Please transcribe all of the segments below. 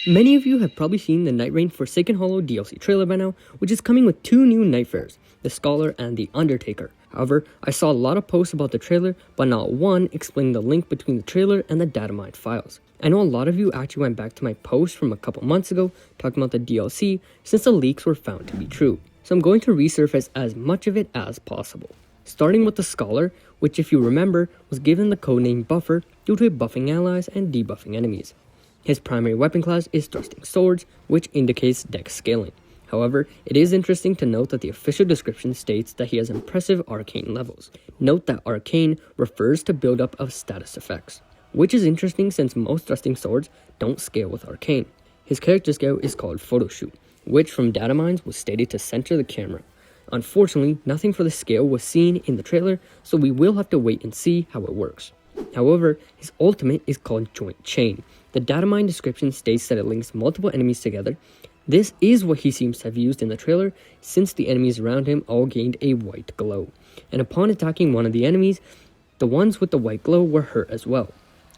Many of you have probably seen the Nightreign Forsaken Hollow DLC trailer by now, which is coming with two new Nightfarers, the Scholar and the Undertaker. However, I saw a lot of posts about the trailer, but not one explaining the link between the trailer and the datamine files. I know a lot of you actually went back to my post from a couple months ago talking about the DLC since the leaks were found to be true, so I'm going to resurface as much of it as possible. Starting with the Scholar, which if you remember was given the codename Buffer due to it buffing allies and debuffing enemies. His primary weapon class is thrusting swords, which indicates dex scaling. However, it is interesting to note that the official description states that he has impressive arcane levels. Note that arcane refers to buildup of status effects, which is interesting since most thrusting swords don't scale with arcane. His character scale is called Photoshoot, which from datamines was stated to center the camera. Unfortunately, nothing for the scale was seen in the trailer, so we will have to wait and see how it works. However, his ultimate is called Joint Chain. The datamine description states that it links multiple enemies together. This is what he seems to have used in the trailer, since the enemies around him all gained a white glow. And upon attacking one of the enemies, the ones with the white glow were hurt as well.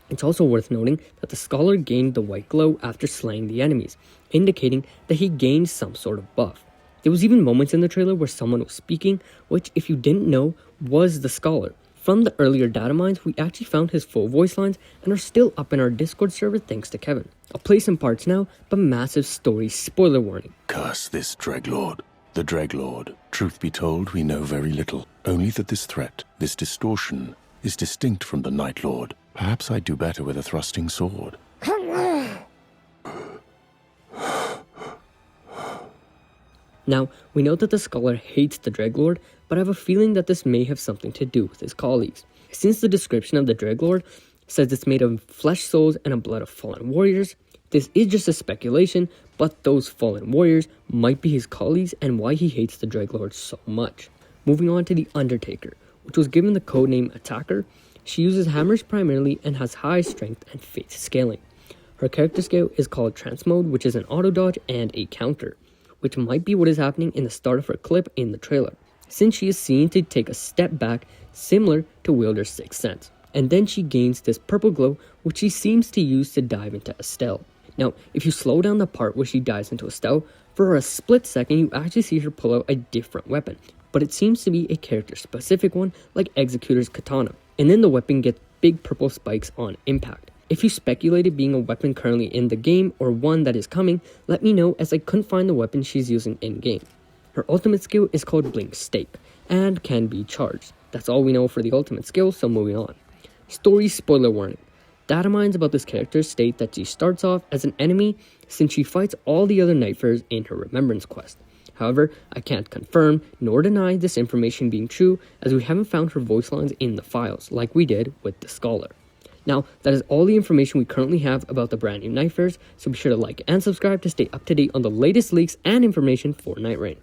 It's also worth noting that the Scholar gained the white glow after slaying the enemies, indicating that he gained some sort of buff. There was even moments in the trailer where someone was speaking, which if you didn't know, was the Scholar. From the earlier datamines, we actually found his full voice lines and are still up in our Discord server thanks to Kevin. I'll play some parts now, but massive story spoiler warning. Curse this Dreglord. The Dreglord. Truth be told, we know very little. Only that this threat, this distortion, is distinct from the Night Lord. Perhaps I'd do better with a thrusting sword. Now, we know that the Scholar hates the Dreglord, but I have a feeling that this may have something to do with his colleagues. Since the description of the Dreglord says it's made of flesh souls and a blood of fallen warriors, this is just a speculation, but those fallen warriors might be his colleagues and why he hates the Dreglord so much. Moving on to the Undertaker, which was given the codename Attacker. She uses hammers primarily and has high strength and faith scaling. Her character scale is called Trance Mode, which is an auto dodge and a counter, which might be what is happening in the start of her clip in the trailer, since she is seen to take a step back similar to Wielder's Sixth Sense, and then she gains this purple glow which she seems to use to dive into Estelle. Now, if you slow down the part where she dives into Estelle, for a split second you actually see her pull out a different weapon, but it seems to be a character specific one like Executor's Katana, and then the weapon gets big purple spikes on impact. If you speculated being a weapon currently in the game or one that is coming, let me know as I couldn't find the weapon she's using in game. Her ultimate skill is called Blink Stake and can be charged. That's all we know for the ultimate skill, so moving on. Story spoiler warning. Datamines about this character state that she starts off as an enemy since she fights all the other Nightfarers in her Remembrance quest. However, I can't confirm nor deny this information being true as we haven't found her voice lines in the files like we did with the Scholar. Now, that is all the information we currently have about the brand new Nightfarers, so be sure to like and subscribe to stay up to date on the latest leaks and information for Nightreign.